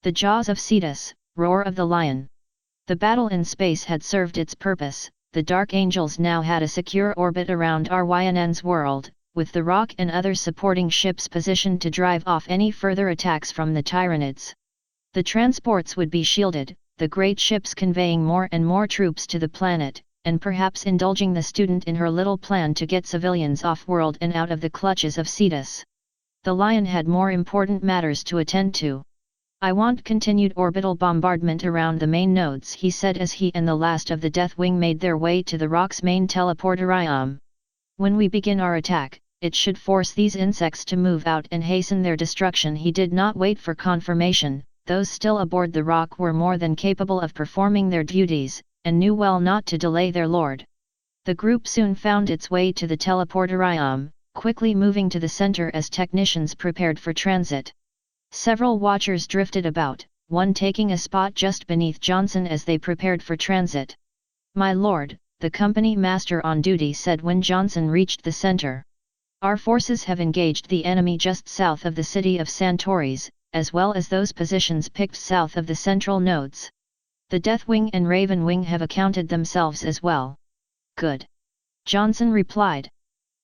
The jaws of Cetus, roar of the lion. The battle in space had served its purpose. The Dark Angels now had a secure orbit around Ryn's world, with the Rock and other supporting ships positioned to drive off any further attacks from the Tyranids. The transports would be shielded, the great ships conveying more and more troops to the planet, and perhaps indulging the student in her little plan to get civilians off-world and out of the clutches of Cetus. The Lion had more important matters to attend to. "I want continued orbital bombardment around the main nodes," he said as he and the last of the Deathwing made their way to the Rock's main teleporterium. "When we begin our attack, it should force these insects to move out and hasten their destruction." He did not wait for confirmation. Those still aboard the Rock were more than capable of performing their duties, and knew well not to delay their lord. The group soon found its way to the teleporterium, quickly moving to the center as technicians prepared for transit. Several watchers drifted about, one taking a spot just beneath Johnson as they prepared for transit. "My lord," the company master on duty said when Johnson reached the center. "Our forces have engaged the enemy just south of the city of Santoris, as well as those positions picked south of the central nodes. The Deathwing and Ravenwing have accounted themselves as well." "Good," Johnson replied.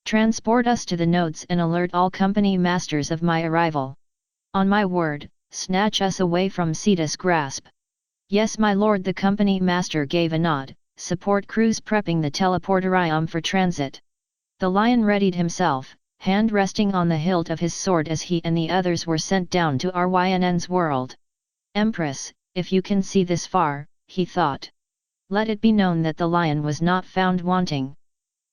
"Transport us to the nodes and alert all company masters of my arrival." "On my word, snatch us away from Cetus' grasp." "Yes, my lord," the company master gave a nod. "Support crews prepping the teleporterium for transit." The Lion readied himself, hand resting on the hilt of his sword as he and the others were sent down to Ryn's world. "Empress, if you can see this far," he thought. Let it be known that the Lion was not found wanting.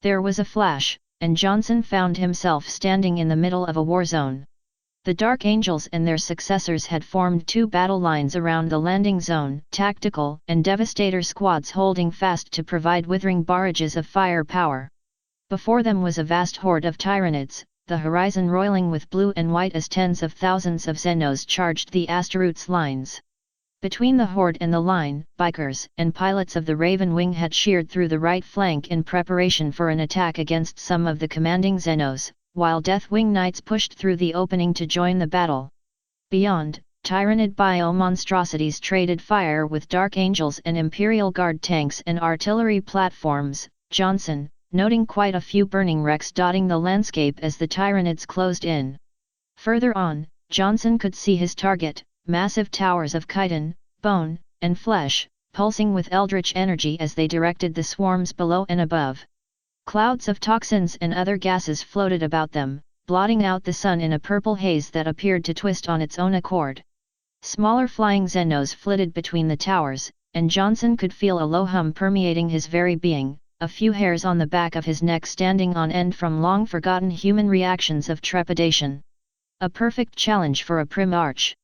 There was a flash, and Johnson found himself standing in the middle of a war zone. The Dark Angels and their successors had formed two battle lines around the landing zone, tactical and devastator squads holding fast to provide withering barrages of fire power. Before them was a vast horde of Tyranids, the horizon roiling with blue and white as tens of thousands of Xenos charged the Asteroot's lines. Between the horde and the line, bikers and pilots of the Raven Wing had sheared through the right flank in preparation for an attack against some of the commanding Xenos, while Deathwing Knights pushed through the opening to join the battle. Beyond, Tyranid biomonstrosities traded fire with Dark Angels and Imperial Guard tanks and artillery platforms. Johnson, noting quite a few burning wrecks dotting the landscape as the Tyranids closed in. Further on, Johnson could see his target, massive towers of chitin, bone, and flesh, pulsing with eldritch energy as they directed the swarms below and above. Clouds of toxins and other gases floated about them, blotting out the sun in a purple haze that appeared to twist on its own accord. Smaller flying Xenos flitted between the towers, and Johnson could feel a low hum permeating his very being, a few hairs on the back of his neck standing on end from long-forgotten human reactions of trepidation. A perfect challenge for a Primarch.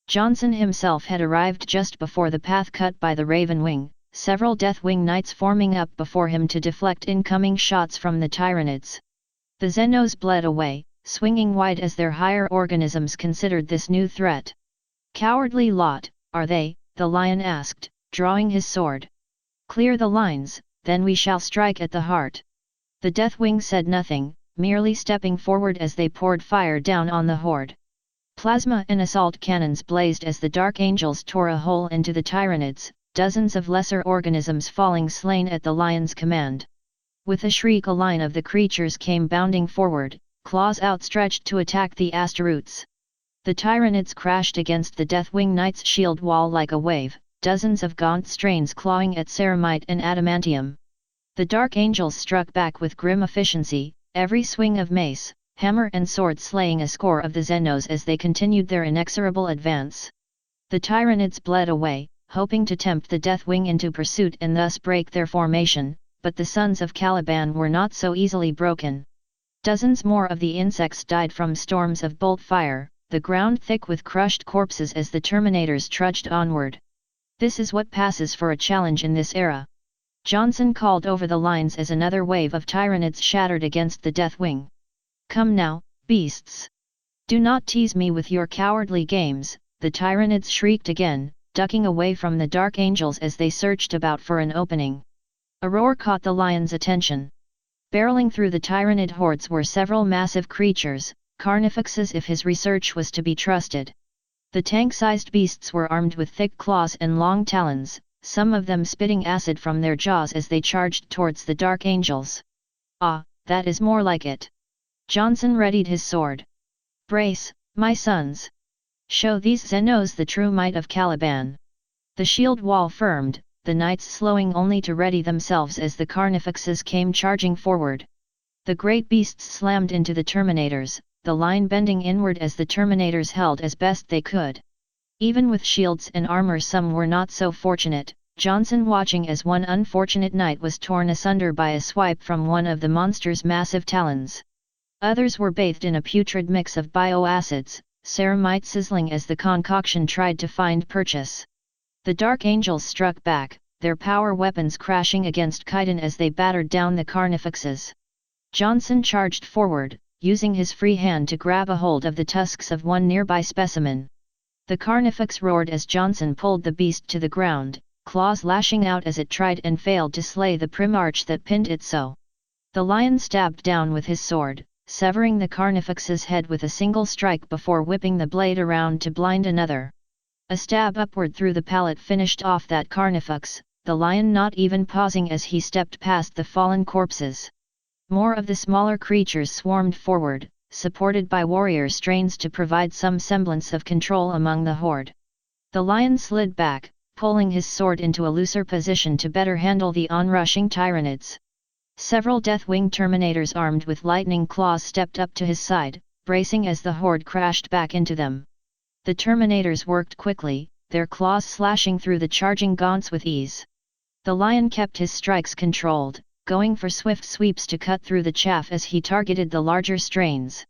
Johnson himself had arrived just before the path cut by the Raven Wing, several Deathwing Knights forming up before him to deflect incoming shots from the Tyranids. The Xenos bled away, swinging wide as their higher organisms considered this new threat. "Cowardly lot, are they?" the Lion asked, drawing his sword. "Clear the lines, then we shall strike at the heart." The Deathwing said nothing, merely stepping forward as they poured fire down on the horde. Plasma and assault cannons blazed as the Dark Angels tore a hole into the Tyranids, dozens of lesser organisms falling slain at the Lion's command. With a shriek, a line of the creatures came bounding forward, claws outstretched to attack the Asteroot's. The Tyranids crashed against the Deathwing Knight's shield wall like a wave, dozens of gaunt strains clawing at ceramite and adamantium. The Dark Angels struck back with grim efficiency, every swing of mace, hammer and sword slaying a score of the Xenos as they continued their inexorable advance. The Tyranids bled away, hoping to tempt the Deathwing into pursuit and thus break their formation, but the Sons of Caliban were not so easily broken. Dozens more of the insects died from storms of bolt fire, the ground thick with crushed corpses as the Terminators trudged onward. "This is what passes for a challenge in this era," Johnson called over the lines as another wave of Tyranids shattered against the Deathwing. "Come now, beasts! Do not tease me with your cowardly games," the Tyranids shrieked again, ducking away from the Dark Angels as they searched about for an opening. A roar caught the Lion's attention. Barreling through the Tyranid hordes were several massive creatures, carnifexes if his research was to be trusted. The tank-sized beasts were armed with thick claws and long talons, some of them spitting acid from their jaws as they charged towards the dark angels. "Ah, that is more like it." Johnson readied his sword. "Brace, my sons! Show these Xenos the true might of Caliban." The shield wall firmed, the knights slowing only to ready themselves as the carnifexes came charging forward. The great beasts slammed into the Terminators, the line bending inward as the Terminators held as best they could. Even with shields and armor some were not so fortunate, Johnson watching as one unfortunate knight was torn asunder by a swipe from one of the monster's massive talons. Others were bathed in a putrid mix of bioacids, ceramite sizzling as the concoction tried to find purchase. The Dark Angels struck back, their power weapons crashing against chitin as they battered down the carnifexes. Johnson charged forward, using his free hand to grab a hold of the tusks of one nearby specimen. The carnifex roared as Johnson pulled the beast to the ground, claws lashing out as it tried and failed to slay the primarch that pinned it so. The lion stabbed down with his sword, severing the carnifex's head with a single strike before whipping the blade around to blind another. A stab upward through the palate finished off that carnifex, the lion not even pausing as he stepped past the fallen corpses. More of the smaller creatures swarmed forward, supported by warrior strains to provide some semblance of control among the horde. The lion slid back, pulling his sword into a looser position to better handle the onrushing Tyranids. Several Deathwing Terminators armed with lightning claws stepped up to his side, bracing as the horde crashed back into them. The Terminators worked quickly, their claws slashing through the charging gaunts with ease. The lion kept his strikes controlled, going for swift sweeps to cut through the chaff as he targeted the larger strains.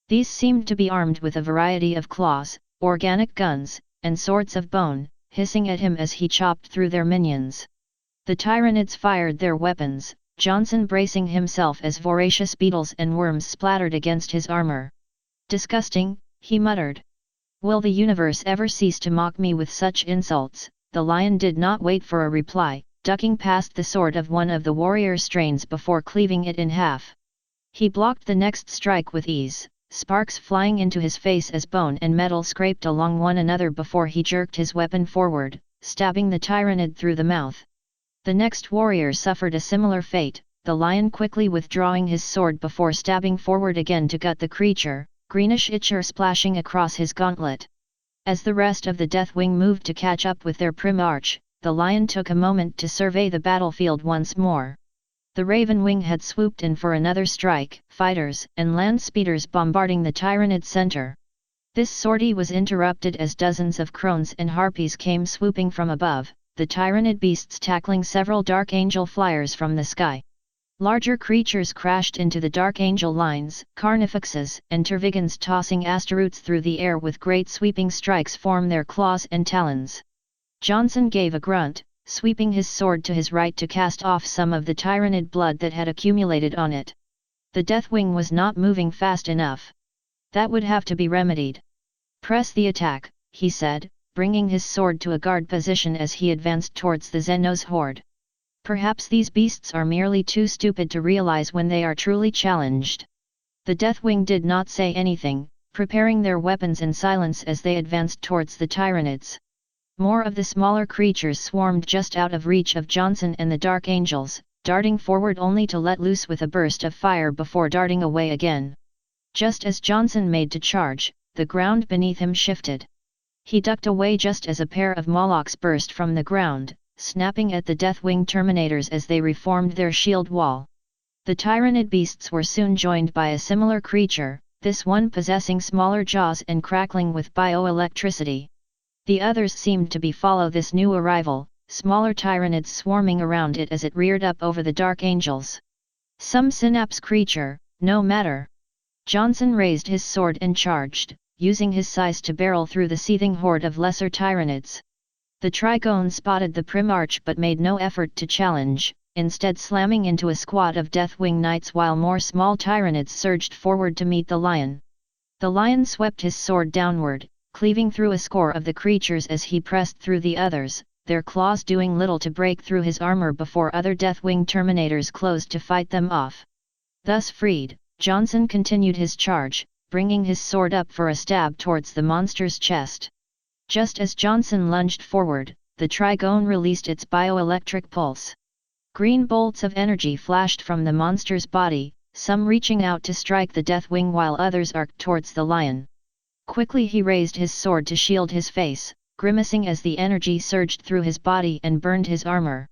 These seemed to be armed with a variety of claws, organic guns, and swords of bone, hissing at him as he chopped through their minions. The Tyranids fired their weapons, Johnson bracing himself as voracious beetles and worms splattered against his armor. "Disgusting," he muttered. "Will the universe ever cease to mock me with such insults?" The lion did not wait for a reply, ducking past the sword of one of the warrior strains before cleaving it in half. He blocked the next strike with ease, sparks flying into his face as bone and metal scraped along one another before he jerked his weapon forward, stabbing the Tyranid through the mouth. The next warrior suffered a similar fate, the lion quickly withdrawing his sword before stabbing forward again to gut the creature, greenish ichor splashing across his gauntlet. As the rest of the Deathwing moved to catch up with their primarch, the lion took a moment to survey the battlefield once more. The Raven Wing had swooped in for another strike, fighters and land speeders bombarding the Tyranid center. This sortie was interrupted as dozens of crones and harpies came swooping from above, the Tyranid beasts tackling several Dark Angel flyers from the sky. Larger creatures crashed into the Dark Angel lines, carnifexes and tervigans tossing asteroids through the air with great sweeping strikes from their claws and talons. Johnson gave a grunt, sweeping his sword to his right to cast off some of the Tyranid blood that had accumulated on it. The Deathwing was not moving fast enough. That would have to be remedied. "Press the attack," he said, bringing his sword to a guard position as he advanced towards the Xenos horde. Perhaps these beasts are merely too stupid to realize when they are truly challenged. The Deathwing did not say anything, preparing their weapons in silence as they advanced towards the Tyranids. More of the smaller creatures swarmed just out of reach of Johnson and the Dark Angels, darting forward only to let loose with a burst of fire before darting away again. Just as Johnson made to charge, the ground beneath him shifted. He ducked away just as a pair of Molochs burst from the ground, snapping at the Deathwing Terminators as they reformed their shield wall. The Tyranid beasts were soon joined by a similar creature, this one possessing smaller jaws and crackling with bioelectricity. The others seemed to be follow this new arrival, smaller Tyranids swarming around it as it reared up over the Dark Angels. Some synapse creature, no matter. Johnson raised his sword and charged, using his size to barrel through the seething horde of lesser Tyranids. The Trigone spotted the Primarch but made no effort to challenge, instead slamming into a squad of Deathwing Knights while more small Tyranids surged forward to meet the lion. The lion swept his sword downward, cleaving through a score of the creatures as he pressed through the others, their claws doing little to break through his armor before other Deathwing Terminators closed to fight them off. Thus freed, Johnson continued his charge, bringing his sword up for a stab towards the monster's chest. Just as Johnson lunged forward, the Trigone released its bioelectric pulse. Green bolts of energy flashed from the monster's body, some reaching out to strike the Deathwing while others arced towards the lion. Quickly he raised his sword to shield his face, grimacing as the energy surged through his body and burned his armor.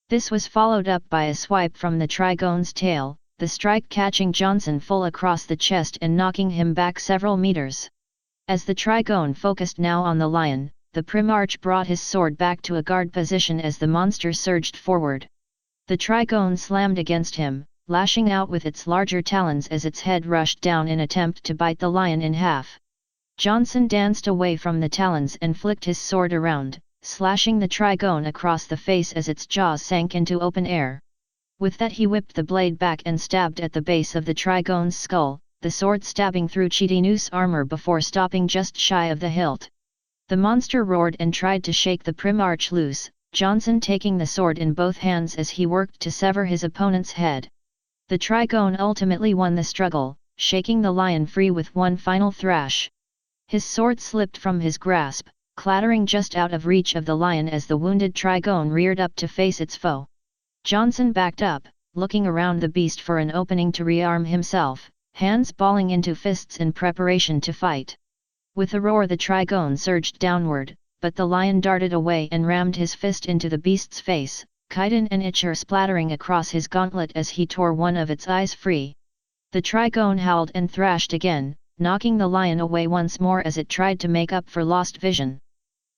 This was followed up by a swipe from the Trigone's tail, the strike catching Johnson full across the chest and knocking him back several meters. As the Trigone focused now on the lion, the Primarch brought his sword back to a guard position as the monster surged forward. The Trigone slammed against him, lashing out with its larger talons as its head rushed down in attempt to bite the lion in half. Johnson danced away from the talons and flicked his sword around, slashing the Trigone across the face as its jaws sank into open air. With that he whipped the blade back and stabbed at the base of the Trigone's skull, the sword stabbing through chitinous armor before stopping just shy of the hilt. The monster roared and tried to shake the Primarch loose, Johnson taking the sword in both hands as he worked to sever his opponent's head. The Trigone ultimately won the struggle, shaking the lion free with one final thrash. His sword slipped from his grasp, clattering just out of reach of the lion as the wounded Trigone reared up to face its foe. Johnson backed up, looking around the beast for an opening to rearm himself, hands balling into fists in preparation to fight. With a roar the Trigone surged downward, but the lion darted away and rammed his fist into the beast's face, chitin and ichor splattering across his gauntlet as he tore one of its eyes free. The Trigone howled and thrashed again, knocking the lion away once more as it tried to make up for lost vision.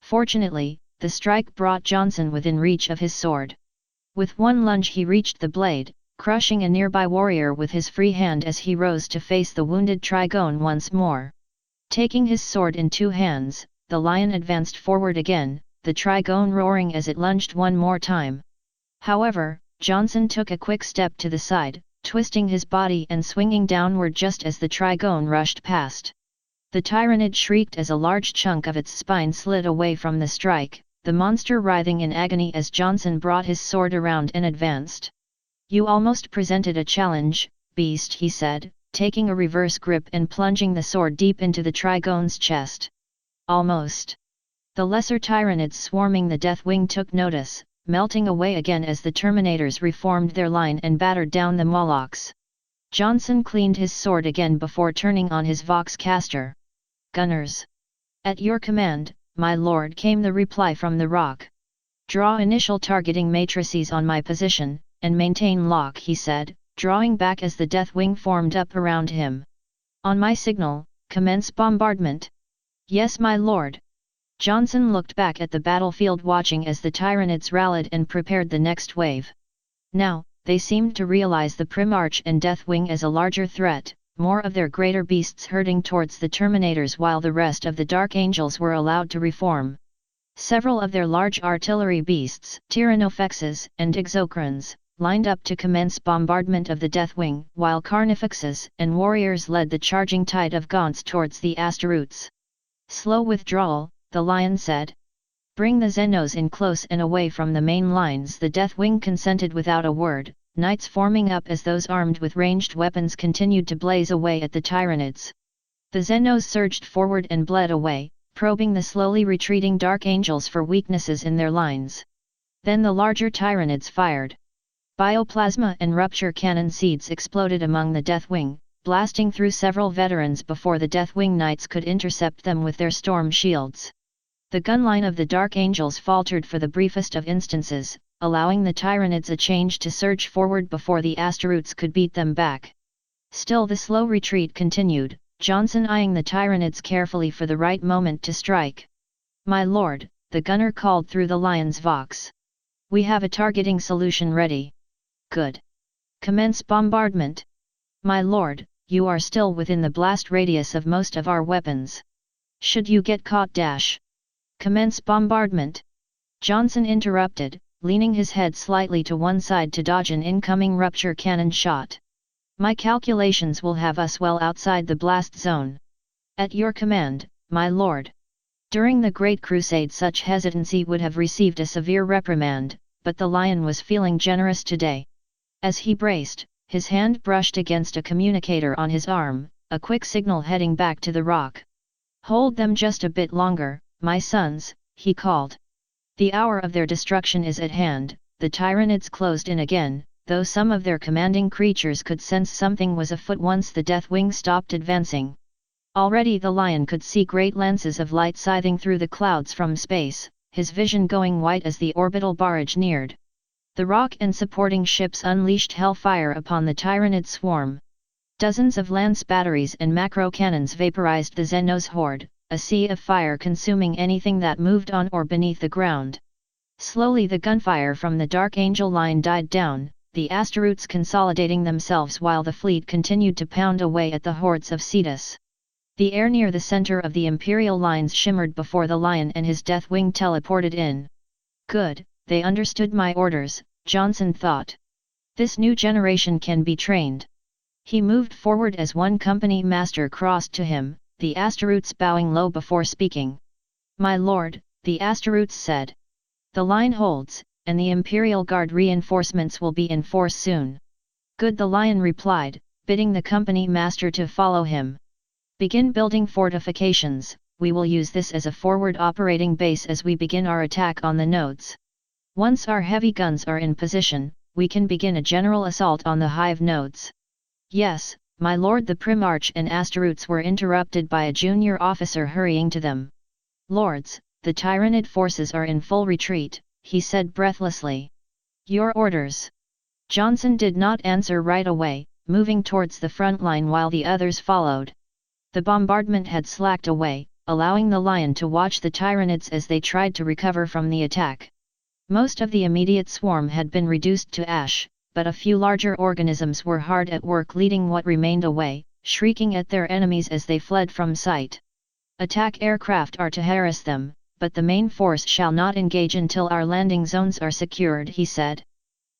Fortunately, the strike brought Johnson within reach of his sword. With one lunge he reached the blade, crushing a nearby warrior with his free hand as he rose to face the wounded Trigone once more. Taking his sword in two hands, the lion advanced forward again, the Trigone roaring as it lunged one more time. However, Johnson took a quick step to the side, twisting his body and swinging downward just as the Trigone rushed past. The Tyrannid shrieked as a large chunk of its spine slid away from the strike, the monster writhing in agony as Johnson brought his sword around and advanced. "You almost presented a challenge, beast," he said, taking a reverse grip and plunging the sword deep into the Trigone's chest. "Almost." The lesser Tyrannids swarming the Deathwing took notice, melting away again as the Terminators reformed their line and battered down the Molochs. Johnson cleaned his sword again before turning on his Vox caster. "Gunners. At your command, my lord," came the reply from the rock. "Draw initial targeting matrices on my position, and maintain lock," he said, drawing back as the Deathwing formed up around him. "On my signal, commence bombardment." "Yes, my lord." Johnson looked back at the battlefield watching as the Tyrannids rallied and prepared the next wave. Now, they seemed to realize the Primarch and Deathwing as a larger threat, more of their greater beasts herding towards the Terminators while the rest of the Dark Angels were allowed to reform. Several of their large artillery beasts, Tyrannofexes and Exocrons, lined up to commence bombardment of the Deathwing, while Carnifexes and warriors led the charging tide of Gaunts towards the Asteroutes. "Slow withdrawal," the lion said. "Bring the Xenos in close and away from the main lines." The Deathwing consented without a word, knights forming up as those armed with ranged weapons continued to blaze away at the Tyrannids. The Xenos surged forward and bled away, probing the slowly retreating Dark Angels for weaknesses in their lines. Then the larger Tyrannids fired. Bioplasma and rupture cannon seeds exploded among the Deathwing, blasting through several veterans before the Deathwing Knights could intercept them with their storm shields. The gunline of the Dark Angels faltered for the briefest of instances, allowing the Tyrannids a change to surge forward before the Asteroutes could beat them back. Still the slow retreat continued, Johnson eyeing the Tyrannids carefully for the right moment to strike. "My lord," the gunner called through the lion's vox. "We have a targeting solution ready." "Good. Commence bombardment." "My lord, you are still within the blast radius of most of our weapons. Should you get caught commence bombardment." Johnson interrupted, leaning his head slightly to one side to dodge an incoming rupture cannon shot. "My calculations will have us well outside the blast zone." "At your command, my lord." During the Great Crusade such hesitancy would have received a severe reprimand, but the lion was feeling generous today. As he braced, his hand brushed against a communicator on his arm, a quick signal heading back to the rock. "Hold them just a bit longer, my sons," he called. "The hour of their destruction is at hand." The Tyranids closed in again, though some of their commanding creatures could sense something was afoot once the Deathwing stopped advancing. Already the lion could see great lances of light scything through the clouds from space, his vision going white as the orbital barrage neared. The rock and supporting ships unleashed hellfire upon the Tyranid swarm. Dozens of lance batteries and macro cannons vaporized the Xenos horde, a sea of fire consuming anything that moved on or beneath the ground. Slowly the gunfire from the Dark Angel line died down, the Asteroids consolidating themselves while the fleet continued to pound away at the hordes of Cetus. The air near the center of the Imperial lines shimmered before the lion and his Deathwing teleported in. Good, they understood my orders, Johnson thought. This new generation can be trained. He moved forward as one company master crossed to him, the Asteroids bowing low before speaking. "My lord," the Asteroids said. "The line holds, and the Imperial Guard reinforcements will be in force soon." "Good," the lion replied, bidding the company master to follow him. "Begin building fortifications, we will use this as a forward operating base as we begin our attack on the nodes. Once our heavy guns are in position, we can begin a general assault on the hive nodes." "Yes, my lord." The Primarch and Asteroids were interrupted by a junior officer hurrying to them. "Lords, the Tyranid forces are in full retreat," he said breathlessly. "Your orders?" Johnson did not answer right away, moving towards the front line while the others followed. The bombardment had slacked away, allowing the lion to watch the Tyranids as they tried to recover from the attack. Most of the immediate swarm had been reduced to ash, but a few larger organisms were hard at work leading what remained away, shrieking at their enemies as they fled from sight. "Attack aircraft are to harass them, but the main force shall not engage until our landing zones are secured," he said.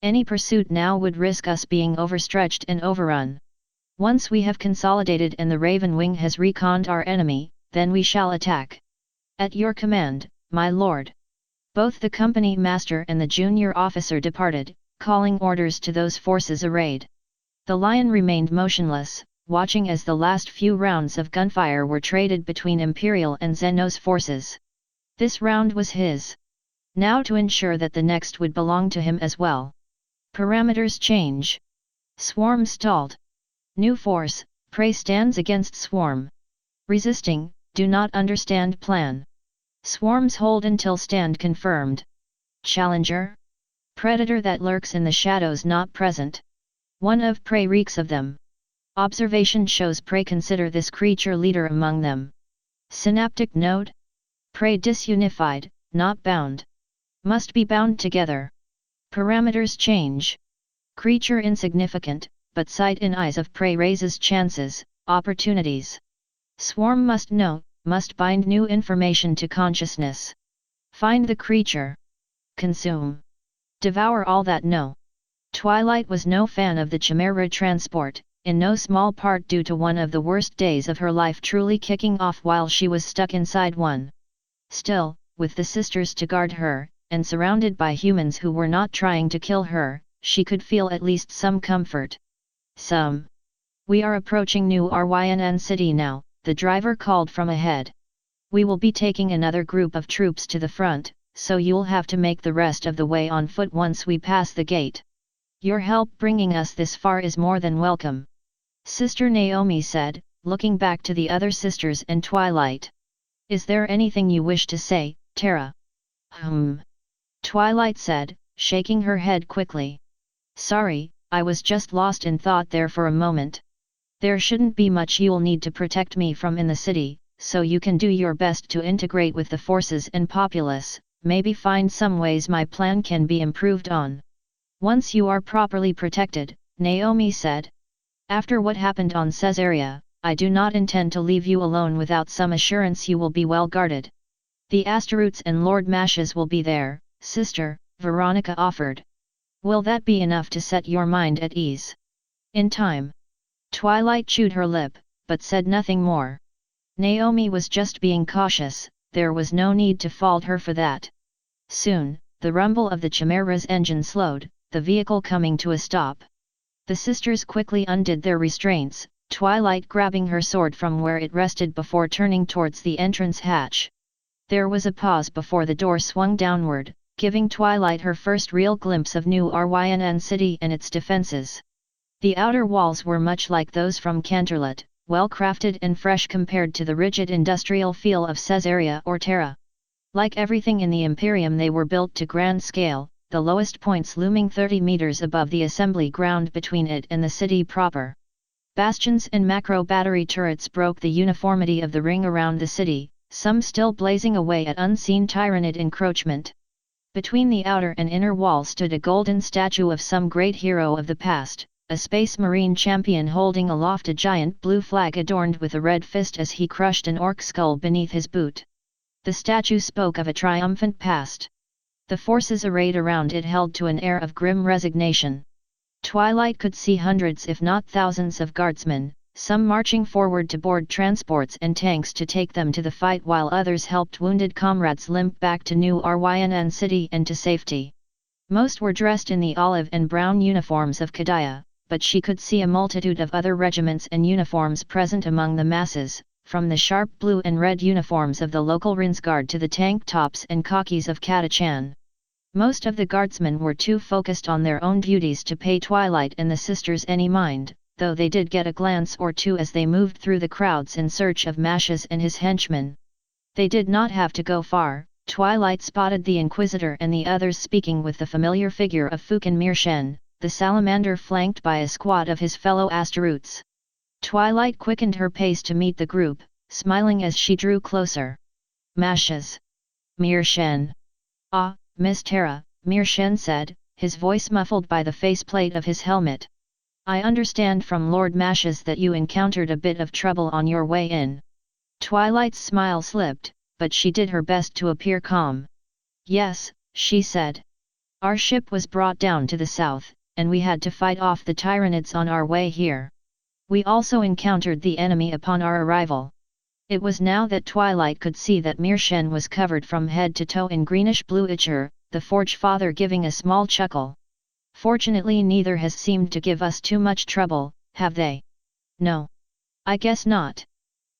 "Any pursuit now would risk us being overstretched and overrun. Once we have consolidated and the Raven Wing has reconned our enemy, then we shall attack." "At your command, my lord." Both the company master and the junior officer departed, calling orders to those forces arrayed. The lion remained motionless, watching as the last few rounds of gunfire were traded between Imperial and Xenos forces. This round was his. Now to ensure that the next would belong to him as well. Parameters change. Swarm stalled. New force, prey stands against swarm. Resisting, do not understand plan. Swarms hold until stand confirmed. Challenger? Predator that lurks in the shadows not present. One of prey reeks of them. Observation shows prey consider this creature leader among them. Synaptic node? Prey disunified, not bound. Must be bound together. Parameters change. Creature insignificant, but sight in eyes of prey raises chances, opportunities. Swarm must know, must bind new information to consciousness. Find the creature. Consume. Devour all that know. Twilight was no fan of the Chimera transport, in no small part due to one of the worst days of her life truly kicking off while she was stuck inside one. Still, with the sisters to guard her, and surrounded by humans who were not trying to kill her, she could feel at least some comfort. Some. "We are approaching New Rynn City now," the driver called from ahead. "We will be taking another group of troops to the front, so you'll have to make the rest of the way on foot once we pass the gate. Your help bringing us this far is more than welcome," Sister Naomi said, looking back to the other sisters and Twilight. "Is there anything you wish to say, Tara?" Twilight said, shaking her head quickly. "Sorry, I was just lost in thought there for a moment. There shouldn't be much you'll need to protect me from in the city, so you can do your best to integrate with the forces and populace, maybe find some ways my plan can be improved on. Once you are properly protected," Naomi said. "After what happened on Caesarea, I do not intend to leave you alone without some assurance you will be well guarded." "The Asteroids and Lord Mashes will be there," Sister Veronica offered. "Will that be enough to set your mind at ease?" "In time." Twilight chewed her lip, but said nothing more. Naomi was just being cautious, there was no need to fault her for that. Soon, the rumble of the Chimera's engine slowed, the vehicle coming to a stop. The sisters quickly undid their restraints, Twilight grabbing her sword from where it rested before turning towards the entrance hatch. There was a pause before the door swung downward, giving Twilight her first real glimpse of New Rynn City and its defenses. The outer walls were much like those from Canterlot, well crafted and fresh compared to the rigid industrial feel of Caesarea or Terra. Like everything in the Imperium, they were built to grand scale, the lowest points looming 30 meters above the assembly ground between it and the city proper. Bastions and macro battery turrets broke the uniformity of the ring around the city, some still blazing away at unseen Tyranid encroachment. Between the outer and inner walls stood a golden statue of some great hero of the past, a space marine champion holding aloft a giant blue flag adorned with a red fist as he crushed an orc skull beneath his boot. The statue spoke of a triumphant past. The forces arrayed around it held to an air of grim resignation. Twilight could see hundreds if not thousands of guardsmen, some marching forward to board transports and tanks to take them to the fight while others helped wounded comrades limp back to New Rynn City and to safety. Most were dressed in the olive and brown uniforms of Kadaya, but she could see a multitude of other regiments and uniforms present among the masses, from the sharp blue and red uniforms of the local Rinsguard to the tank tops and khakis of Katachan. Most of the guardsmen were too focused on their own duties to pay Twilight and the sisters any mind, though they did get a glance or two as they moved through the crowds in search of Mashes and his henchmen. They did not have to go far. Twilight spotted the Inquisitor and the others speaking with the familiar figure of Fukin Mirshen, the salamander flanked by a squad of his fellow Astaroths. Twilight quickened her pace to meet the group, smiling as she drew closer. Mashes. Mirshen. Ah, Miss Terra, Mirshen said, his voice muffled by the faceplate of his helmet. I understand from Lord Mashes that you encountered a bit of trouble on your way in. Twilight's smile slipped, but she did her best to appear calm. Yes, she said. Our ship was brought down to the south, and we had to fight off the Tyranids on our way here. We also encountered the enemy upon our arrival. It was now that Twilight could see that Mirshen was covered from head to toe in greenish-blue ichor, the Forge Father giving a small chuckle. Fortunately neither has seemed to give us too much trouble, have they? No. I guess not.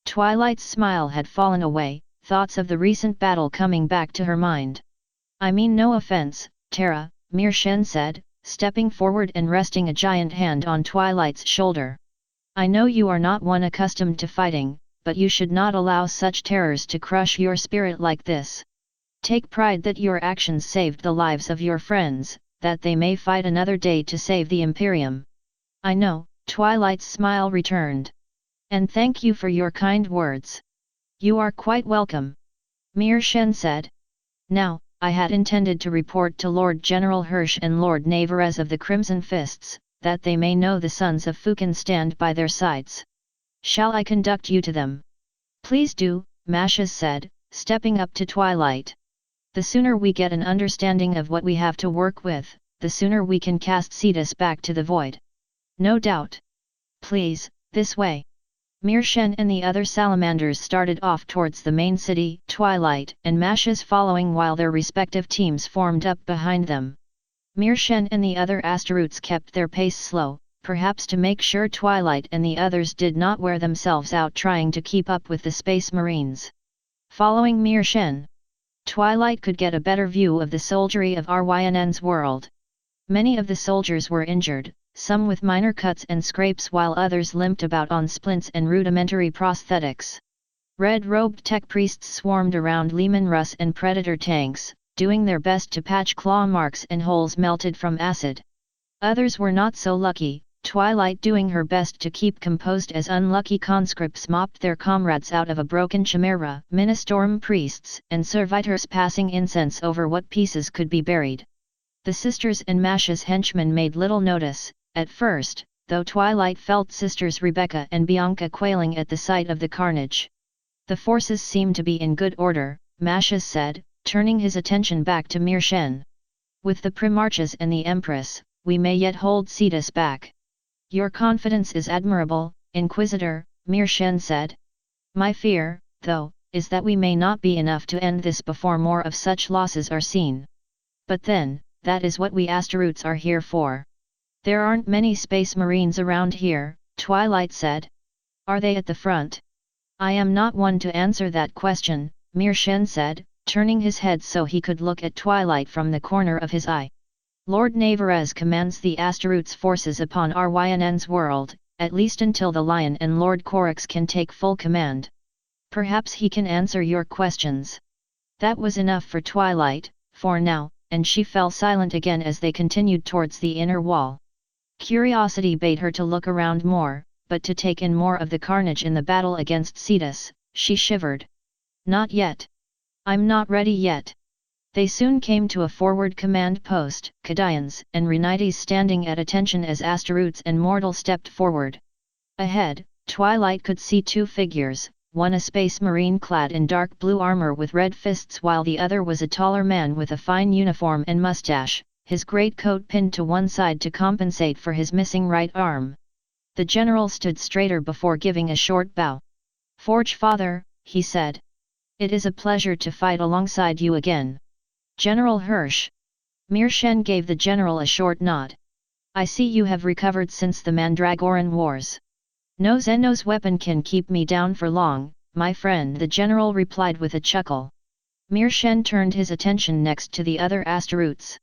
Twilight's smile had fallen away, thoughts of the recent battle coming back to her mind. I mean no offense, Terra, Mirshen said, stepping forward and resting a giant hand on Twilight's shoulder. I know you are not one accustomed to fighting, but you should not allow such terrors to crush your spirit like this. Take pride that your actions saved the lives of your friends, that they may fight another day to save the Imperium. I know, Twilight's smile returned. And thank you for your kind words. You are quite welcome. Mirshen said. Now, I had intended to report to Lord General Hirsch and Lord Navarez of the Crimson Fists, that they may know the sons of Fukin stand by their sides. Shall I conduct you to them? Please do, Mashes said, stepping up to Twilight. The sooner we get an understanding of what we have to work with, the sooner we can cast Cetus back to the void. No doubt. Please, this way. Mirshen and the other salamanders started off towards the main city, Twilight and Mashes following while their respective teams formed up behind them. Mirshen and the other Astaroths kept their pace slow, perhaps to make sure Twilight and the others did not wear themselves out trying to keep up with the Space Marines. Following Mirshen, Twilight could get a better view of the soldiery of Rynn's world. Many of the soldiers were injured, some with minor cuts and scrapes while others limped about on splints and rudimentary prosthetics. Red-robed tech priests swarmed around Lehman Russ and Predator tanks, doing their best to patch claw marks and holes melted from acid. Others were not so lucky, Twilight doing her best to keep composed as unlucky conscripts mopped their comrades out of a broken chimera, Ministorum priests and servitors passing incense over what pieces could be buried. The sisters and Mashes henchmen made little notice, at first, though Twilight felt sisters Rebecca and Bianca quailing at the sight of the carnage. The forces seem to be in good order, Mashes said, turning his attention back to Mirshen. With the Primarches and the Empress, we may yet hold Cetus back. Your confidence is admirable, Inquisitor, Mirshen said. My fear, though, is that we may not be enough to end this before more of such losses are seen. But then, that is what we Astaroths are here for. There aren't many Space Marines around here, Twilight said. Are they at the front? I am not one to answer that question, Mir Shen said, turning his head so he could look at Twilight from the corner of his eye. Lord Navarez commands the Astaroth's forces upon Rynn's world, at least until the Lion and Lord Corax can take full command. Perhaps he can answer your questions. That was enough for Twilight, for now, and she fell silent again as they continued towards the inner wall. Curiosity bade her to look around more, but to take in more of the carnage in the battle against Cetus, she shivered. Not yet. I'm not ready yet. They soon came to a forward command post, Kadians and Renites standing at attention as Astaroths and Mortal stepped forward. Ahead, Twilight could see two figures, one a space marine clad in dark blue armor with red fists while the other was a taller man with a fine uniform and mustache, his great coat pinned to one side to compensate for his missing right arm. The general stood straighter before giving a short bow. "Forge Father," he said. "It is a pleasure to fight alongside you again." "General Hirsch." Mir Shen gave the general a short nod. "I see you have recovered since the Mandragoran Wars. No Zeno's weapon can keep me down for long, my friend," the general replied with a chuckle. Mir Shen turned his attention next to the other Astaroths.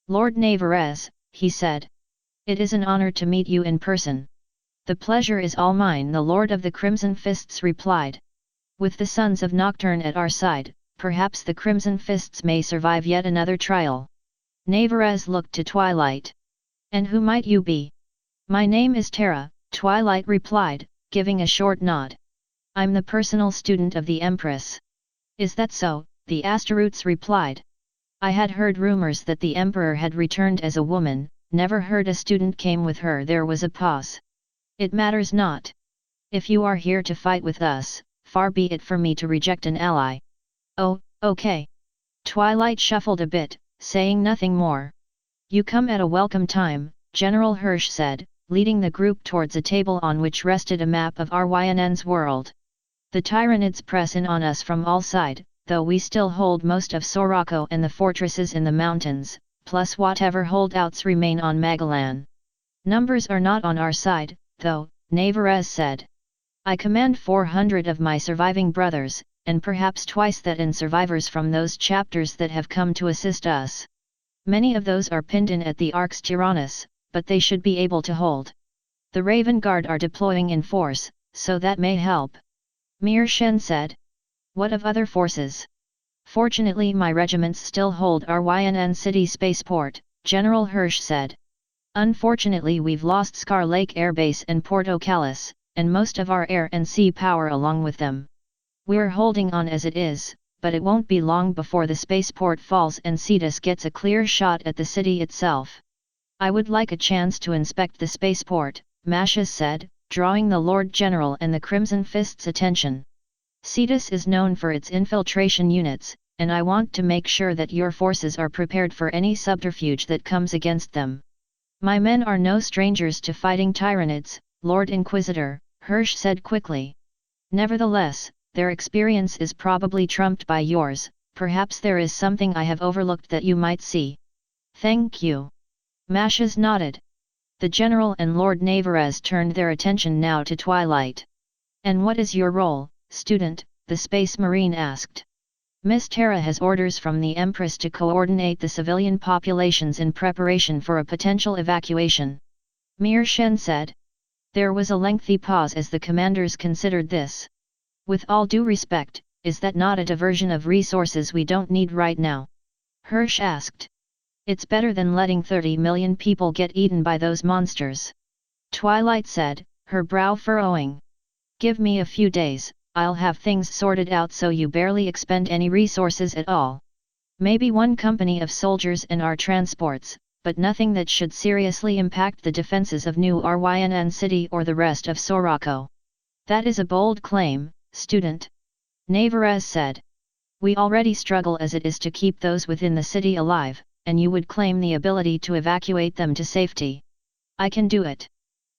"Lord Navarez," he said. "It is an honor to meet you in person." "The pleasure is all mine," the Lord of the Crimson Fists replied. "With the Sons of Nocturne at our side, perhaps the Crimson Fists may survive yet another trial." Navarez looked to Twilight. "And who might you be?" "My name is Terra," Twilight replied, giving a short nod. "I'm the personal student of the Empress." "Is that so?" the Astaroths replied. "I had heard rumors that the Emperor had returned as a woman, never heard a student came with her." There was a pause. "It matters not. If you are here to fight with us, far be it for me to reject an ally." "Oh, okay." Twilight shuffled a bit, saying nothing more. "You come at a welcome time," General Hirsch said, leading the group towards a table on which rested a map of Rynn's world. "The Tyranids press in on us from all sides, though we still hold most of Sorako and the fortresses in the mountains, plus whatever holdouts remain on Magellan. Numbers are not on our side, though," Navarez said. "I command 400 of my surviving brothers, and perhaps twice that in survivors from those chapters that have come to assist us. Many of those are pinned in at the Arx Tyrannus, but they should be able to hold. The Raven Guard are deploying in force, so that may help." Mir Shen said. "What of other forces?" "Fortunately my regiments still hold Rynn City Spaceport," General Hirsch said. "Unfortunately we've lost Scar Lake Air Base and Porto Callis, and most of our air and sea power along with them. We're holding on as it is, but it won't be long before the spaceport falls and Cetus gets a clear shot at the city itself." "I would like a chance to inspect the spaceport," Mashas said, drawing the Lord General and the Crimson Fist's attention. "Cetus is known for its infiltration units, and I want to make sure that your forces are prepared for any subterfuge that comes against them." "My men are no strangers to fighting Tyranids, Lord Inquisitor," Hirsch said quickly. "Nevertheless, their experience is probably trumped by yours. Perhaps there is something I have overlooked that you might see." "Thank you." Mashas nodded. The General and Lord Navarez turned their attention now to Twilight. "And what is your role, student?" the Space Marine asked. "Miss Terra has orders from the Empress to coordinate the civilian populations in preparation for a potential evacuation," Mir Shen said. There was a lengthy pause as the commanders considered this. "With all due respect, is that not a diversion of resources we don't need right now?" Hirsch asked. "It's better than letting 30 million people get eaten by those monsters," Twilight said, her brow furrowing. "Give me a few days, I'll have things sorted out so you barely expend any resources at all. Maybe one company of soldiers and our transports, but nothing that should seriously impact the defenses of New Rynn City or the rest of Sorako." "That is a bold claim, student," Navarez said. "We already struggle as it is to keep those within the city alive, and you would claim the ability to evacuate them to safety." "I can do it,"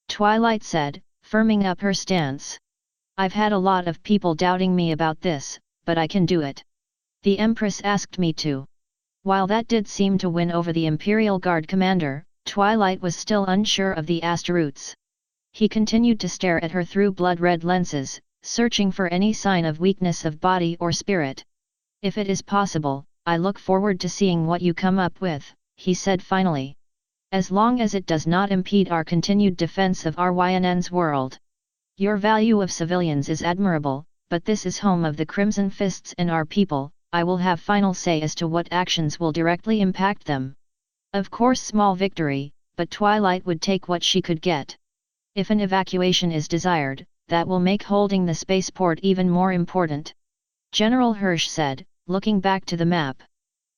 Twilight said, firming up her stance. "I've had a lot of people doubting me about this, but I can do it. The Empress asked me to." While that did seem to win over the Imperial Guard commander, Twilight was still unsure of the Astaroths. He continued to stare at her through blood-red lenses, searching for any sign of weakness of body or spirit. If it is possible, I look forward to seeing what you come up with, he said finally. As long as it does not impede our continued defense of Ryn's world. Your value of civilians is admirable, but this is home of the Crimson Fists and our people. I will have final say as to what actions will directly impact them. Of course, small victory, but Twilight would take what she could get. If an evacuation is desired, that will make holding the spaceport even more important. General Hirsch said, looking back to the map.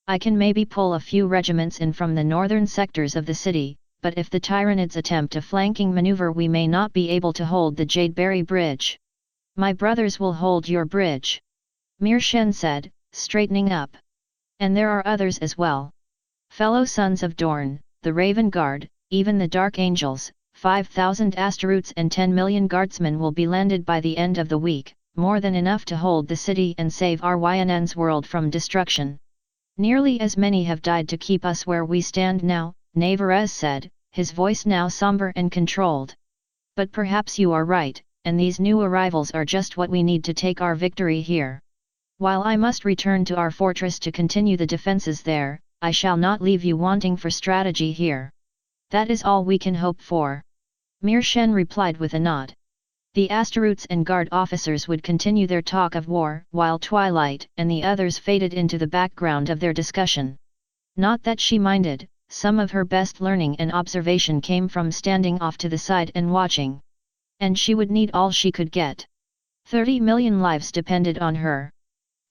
I can maybe pull a few regiments in from the northern sectors of the city, but if the Tyranids attempt a flanking maneuver, we may not be able to hold the Jadeberry Bridge. My brothers will hold your bridge. Mir Shen said, straightening up. And there are others as well. Fellow sons of Dorn, the Raven Guard, even the Dark Angels, 5,000 Asteroids and 10 million guardsmen will be landed by the end of the week, more than enough to hold the city and save Ryn's world from destruction. Nearly as many have died to keep us where we stand now, Navarez said, his voice now somber and controlled. But perhaps you are right, and these new arrivals are just what we need to take our victory here. While I must return to our fortress to continue the defenses there, I shall not leave you wanting for strategy here. That is all we can hope for. Mir Shen replied with a nod. The Asteroids and guard officers would continue their talk of war, while Twilight and the others faded into the background of their discussion. Not that she minded, some of her best learning and observation came from standing off to the side and watching. And she would need all she could get. 30 million lives depended on her.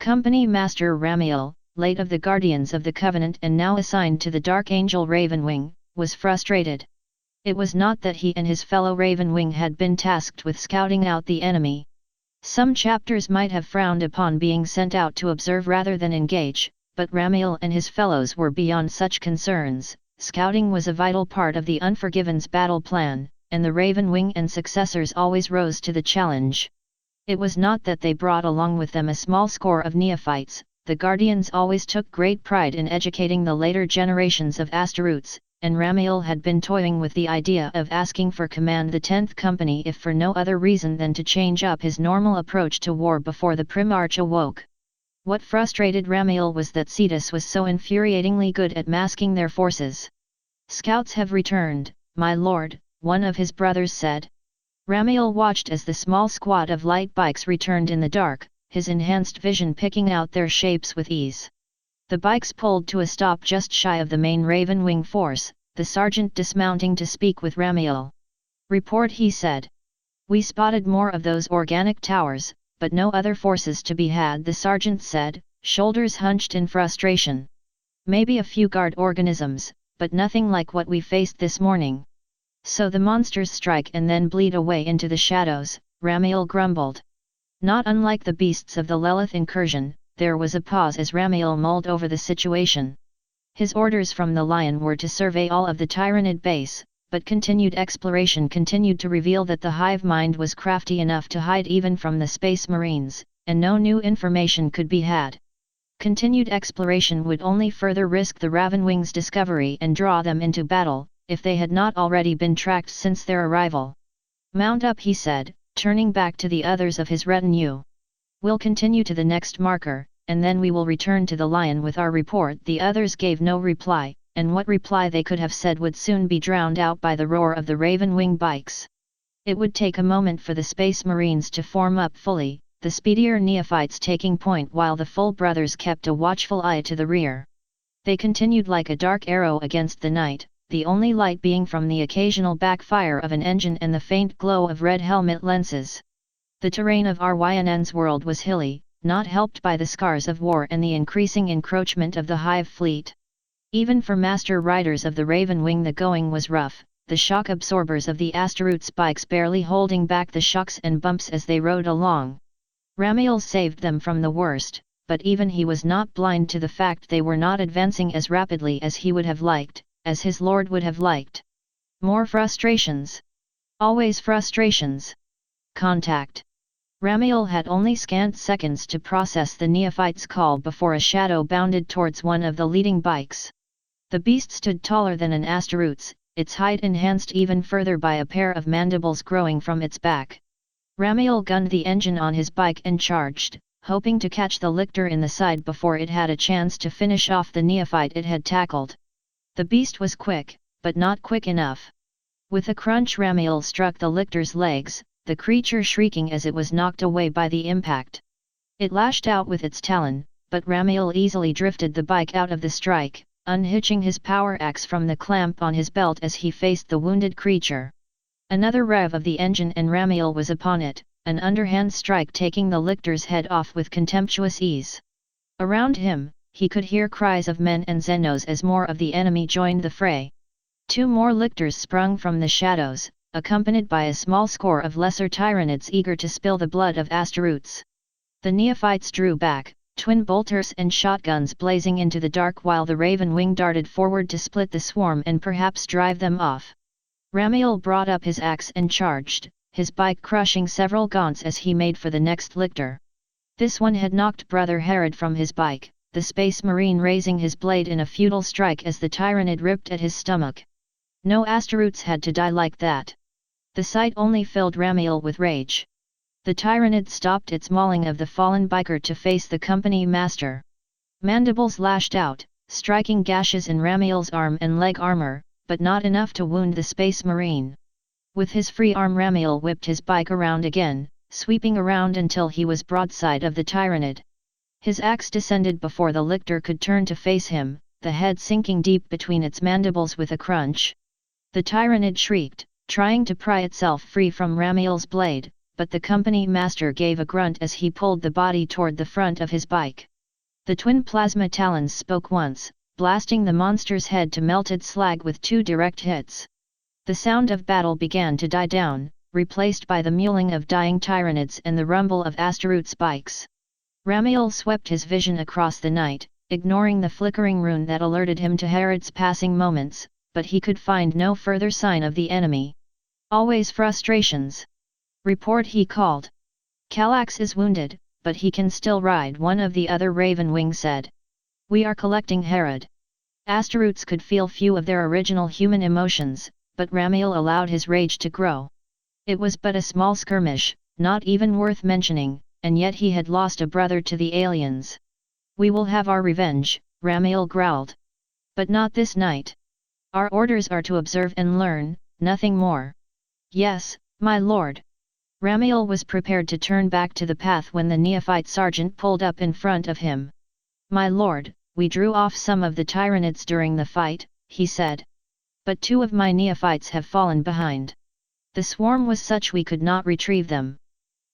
Company Master Ramiel, late of the Guardians of the Covenant and now assigned to the Dark Angel Ravenwing, was frustrated. It was not that he and his fellow Ravenwing had been tasked with scouting out the enemy. Some chapters might have frowned upon being sent out to observe rather than engage, but Ramiel and his fellows were beyond such concerns. Scouting was a vital part of the Unforgiven's battle plan, and the Ravenwing and successors always rose to the challenge. It was not that they brought along with them a small score of neophytes. The Guardians always took great pride in educating the later generations of Asteroids, and Ramiel had been toying with the idea of asking for command the 10th Company if for no other reason than to change up his normal approach to war before the Primarch awoke. What frustrated Ramiel was that Cetus was so infuriatingly good at masking their forces. Scouts have returned, my lord, one of his brothers said. Ramiel watched as the small squad of light bikes returned in the dark, his enhanced vision picking out their shapes with ease. The bikes pulled to a stop just shy of the main Ravenwing force, the sergeant dismounting to speak with Ramiel. Report, he said. We spotted more of those organic towers, but no other forces to be had, the sergeant said, shoulders hunched in frustration. Maybe a few guard organisms, but nothing like what we faced this morning. So the monsters strike and then bleed away into the shadows, Ramiel grumbled. Not unlike the beasts of the Lilith incursion, there was a pause as Ramiel mulled over the situation. His orders from the Lion were to survey all of the Tyranid base, but continued exploration continued to reveal that the hive mind was crafty enough to hide even from the Space Marines, and no new information could be had. Continued exploration would only further risk the Ravenwing's discovery and draw them into battle, if they had not already been tracked since their arrival. Mount up, he said, turning back to the others of his retinue. We'll continue to the next marker, and then we will return to the Lion with our report. The others gave no reply, and what reply they could have said would soon be drowned out by the roar of the Ravenwing bikes. It would take a moment for the Space Marines to form up fully, the speedier neophytes taking point while the full brothers kept a watchful eye to the rear. They continued like a dark arrow against the night, the only light being from the occasional backfire of an engine and the faint glow of red helmet lenses. The terrain of Ryn's world was hilly, not helped by the scars of war and the increasing encroachment of the Hive fleet. Even for master riders of the Ravenwing the going was rough, the shock absorbers of the Asteroid spikes barely holding back the shocks and bumps as they rode along. Ramiel saved them from the worst, but even he was not blind to the fact they were not advancing as rapidly as he would have liked, as his lord would have liked. More frustrations. Always frustrations. Contact. Ramiel had only scant seconds to process the neophyte's call before a shadow bounded towards one of the leading bikes. The beast stood taller than an Asteroid's, its height enhanced even further by a pair of mandibles growing from its back. Ramiel gunned the engine on his bike and charged, hoping to catch the lictor in the side before it had a chance to finish off the neophyte it had tackled. The beast was quick, but not quick enough. With a crunch, Ramiel struck the lictor's legs, the creature shrieking as it was knocked away by the impact. It lashed out with its talon, but Ramiel easily drifted the bike out of the strike, unhitching his power axe from the clamp on his belt as he faced the wounded creature. Another rev of the engine and Ramiel was upon it, an underhand strike taking the lictor's head off with contemptuous ease. Around him, he could hear cries of men and Xenos as more of the enemy joined the fray. 2 more lictors sprung from the shadows, accompanied by a small score of lesser tyranids eager to spill the blood of Astaroths. The neophytes drew back, twin bolters and shotguns blazing into the dark while the Raven Wing darted forward to split the swarm and perhaps drive them off. Ramiel brought up his axe and charged, his bike crushing several gaunts as he made for the next lictor. This one had knocked Brother Herod from his bike, the Space Marine raising his blade in a futile strike as the Tyrannid ripped at his stomach. No Astaroths had to die like that. The sight only filled Ramiel with rage. The Tyrannid stopped its mauling of the fallen biker to face the company master. Mandibles lashed out, striking gashes in Ramiel's arm and leg armor, but not enough to wound the Space Marine. With his free arm, Ramiel whipped his bike around again, sweeping around until he was broadside of the Tyrannid. His axe descended before the lictor could turn to face him, the head sinking deep between its mandibles with a crunch. The Tyrannid shrieked, trying to pry itself free from Ramiel's blade, but the company master gave a grunt as he pulled the body toward the front of his bike. The twin plasma talons spoke once, blasting the monster's head to melted slag with 2 direct hits. The sound of battle began to die down, replaced by the mewling of dying Tyrannids and the rumble of Astaroth's bikes. Ramiel swept his vision across the night, ignoring the flickering rune that alerted him to Herod's passing moments, but he could find no further sign of the enemy. Always frustrations. Report, he called. Kallax is wounded, but he can still ride, one of the other Raven Wing said. We are collecting Herod. Astaroths could feel few of their original human emotions, but Ramiel allowed his rage to grow. It was but a small skirmish, not even worth mentioning, and yet he had lost a brother to the aliens. We will have our revenge, Ramiel growled. But not this night. Our orders are to observe and learn, nothing more. Yes, my lord. Ramiel was prepared to turn back to the path when the neophyte sergeant pulled up in front of him. My lord, we drew off some of the Tyrannids during the fight, he said. But 2 of my neophytes have fallen behind. The swarm was such we could not retrieve them.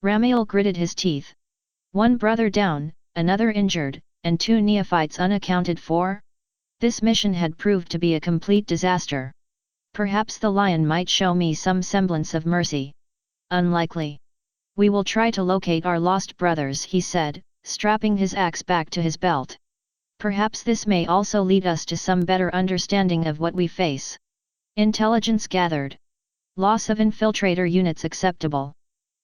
Ramiel gritted his teeth. 1 brother down, another injured, and 2 neophytes unaccounted for? This mission had proved to be a complete disaster. Perhaps the lion might show me some semblance of mercy. Unlikely. We will try to locate our lost brothers, he said, strapping his axe back to his belt. Perhaps this may also lead us to some better understanding of what we face. Intelligence gathered. Loss of infiltrator units acceptable.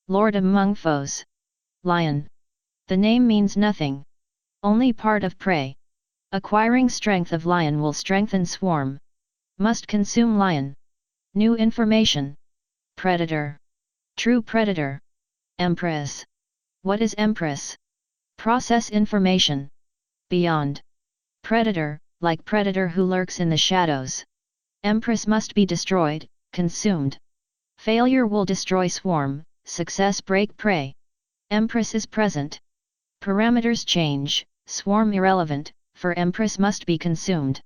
Lord among foes. Lion. The name means nothing. Only part of prey. Acquiring strength of lion will strengthen swarm. Must consume lion. New information. Predator. True predator. Empress. What is Empress? Process information. Beyond. Predator, like predator who lurks in the shadows. Empress must be destroyed, consumed. Failure will destroy swarm, success break prey. Empress is present. Parameters change, swarm irrelevant, for Empress must be consumed.